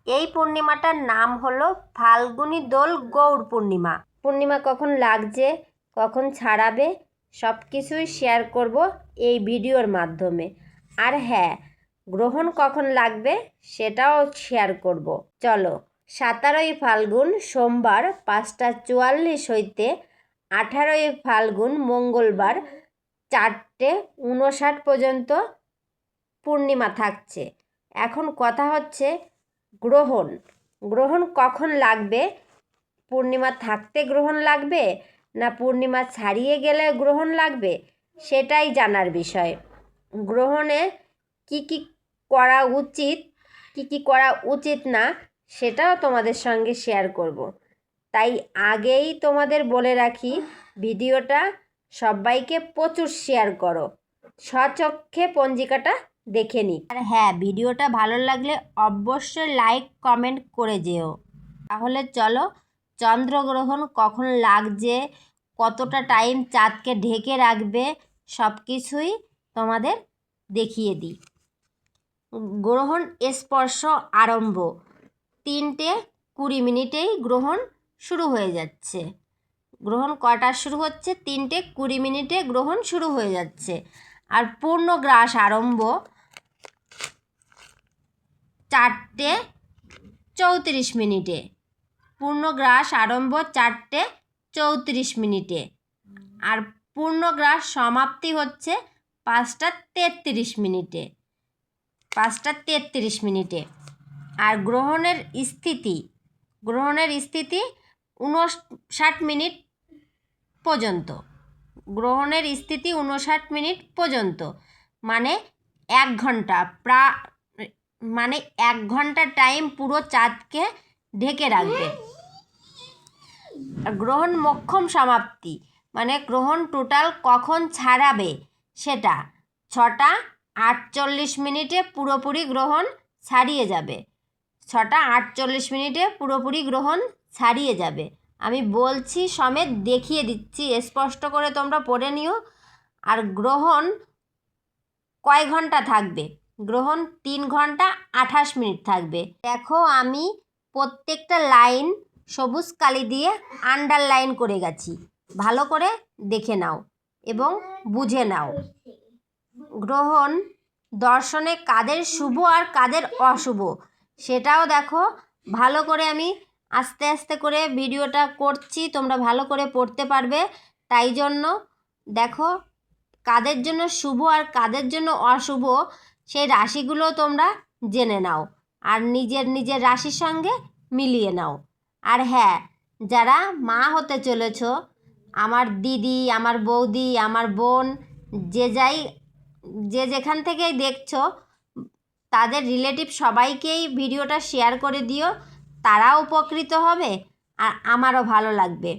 এই পূর্ণিমাটার নাম হলো ফাল্গুনী দোল গৌর পূর্ণিমা। পূর্ণিমা কখন লাগছে, কখন ছাড়াবে, সব কিছুই শেয়ার করব এই ভিডিওর মাধ্যমে। আর হ্যাঁ, গ্রহণ কখন লাগবে সেটাও শেয়ার করব। চলো, 17ই ফাল্গুন সোমবার 5:44 হইতে 18ই ফাল্গুন মঙ্গলবার 4:59 পর্যন্ত পূর্ণিমা থাকছে। এখন কথা হচ্ছে গ্রহণ কখন লাগবে, পূর্ণিমা থাকতে গ্রহণ লাগবে না পূর্ণিমা ছাড়িয়ে গেলে গ্রহণ লাগবে, সেটাই জানার বিষয়। গ্রহণে কি কি করা উচিত, কি করা উচিত না, সেটাও তোমাদের সঙ্গে শেয়ার করব। তাই আগেই তোমাদের বলে রাখি, ভিডিওটা সবাইকে প্রচুর শেয়ার করো, স্বচক্ষে পঞ্জিকাটা দেখে নি। আর হ্যাঁ, ভিডিওটা ভালো লাগলে অবশ্যই লাইক কমেন্ট করে যেও। তাহলে চলো, চন্দ্রগ্রহণ কখন লাগছে, কতটা টাইম চাঁদকে ঢেকে রাখবে, সব কিছুই তোমাদের দেখিয়ে দিই। গ্রহণ স্পর্শ আরম্ভ 3:20 গ্রহণ শুরু হয়ে যাচ্ছে। গ্রহণ কটার শুরু হচ্ছে? 3:20 গ্রহণ শুরু হয়ে যাচ্ছে। আর পূর্ণগ্রাস আরম্ভ 4:34। পূর্ণগ্রাস আরম্ভ 4:34। আর পূর্ণগ্রাস সমাপ্তি হচ্ছে 5:33। 5:33। আর গ্রহণের স্থিতি 59 মিনিট পর্যন্ত। গ্রহণের স্থিতি 59 মিনিট পর্যন্ত, মানে 1 ঘন্টা, মানে 1 ঘন্টা টাইম পুরো চাঁদকে ঢেকে রাখবে। গ্রহণ মোক্ষম সমাপ্তি মানে গ্রহণ টোটাল কখন ছাড়াবে, সেটা 6:48 পুরোপুরি গ্রহণ ছাড়িয়ে যাবে। 6:48 পুরোপুরি গ্রহণ ছাড়িয়ে যাবে। আমি বলছি সমেত দেখিয়ে দিচ্ছি, স্পষ্ট করে তোমরা পড়ে নিও। আর গ্রহণ কয় ঘন্টা থাকবে? গ্রহণ 3 ঘন্টা 28 মিনিট থাকবে। দেখো, আমি প্রত্যেকটা লাইন সবুজ কালি দিয়ে আন্ডারলাইন করে গেছি, ভালো করে দেখে নাও এবং বুঝে নাও। গ্রহণ দর্শনে কাদের শুভ আর কাদের অশুভ সেটাও দেখো ভালো করে। আমি আস্তে আস্তে করে ভিডিওটা করছি, তোমরা ভালো করে পড়তে পারবে। তাই জন্য দেখো, কাদের জন্য শুভ আর কাদের জন্য অশুভ সেই রাশিগুলো তোমরা জেনে নাও আর নিজের নিজের রাশির সঙ্গে মিলিয়ে নাও। আর হ্যাঁ, যারা মা হতে চলেছ, আমার দিদি, আমার বৌদি, আমার বোন, যে যেখান থেকেই দেখছো, তাদের রিলেটিভ সবাইকেই ভিডিওটা শেয়ার করে দিও। তারাও উপকৃত হবে আর আমারও ভালো লাগবে।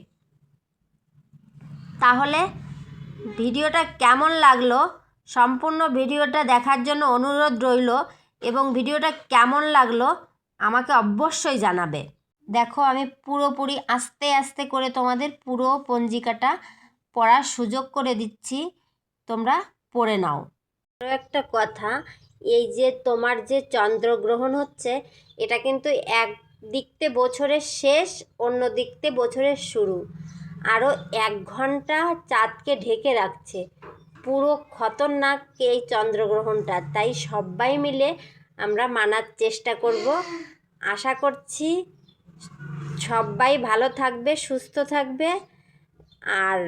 তাহলে ভিডিওটা কেমন লাগলো, সম্পূর্ণ ভিডিওটা দেখার জন্য অনুরোধ রইল এবং ভিডিওটা কেমন লাগলো আমাকে অবশ্যই জানাবে। দেখো, আমি পুরোপুরি আস্তে আস্তে করে তোমাদের পুরো পঞ্জিকাটা পড়ার সুযোগ করে দিচ্ছি, তোমরা পড়ে নাও। আরও একটা কথা, এই যে তোমার যে চন্দ্রগ্রহণ হচ্ছে, এটা কিন্তু এক দিকতে বছরের শেষ, অন্য দিকতে বছরের শুরু। আরও 1 ঘন্টা চাঁদকে ঢেকে রাখছে। পুরো খতরনাক এই চন্দ্রগ্রহণটা। তাই সবাই মিলে আমরা মানার চেষ্টা করব। আশা করছি সবাই ভালো থাকবে, সুস্থ থাকবে আর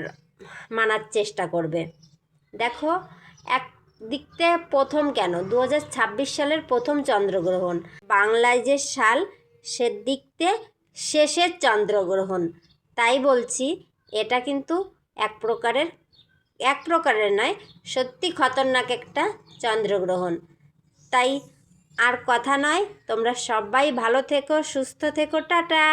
মানার চেষ্টা করবে। দেখো, এক দিকতে প্রথম কেন 2026 সালের প্রথম চন্দ্রগ্রহণ, বাংলায় যে সাল সেদিকতে শেষের চন্দ্রগ্রহণ। তাই বলছি, এটা কিন্তু এক প্রকারের নয়, সত্যি খতরনাক একটা চন্দ্রগ্রহণ। তাই আর কথা নয়, তোমরা সবাই ভালো থেকো, সুস্থ থেকো, টাটা।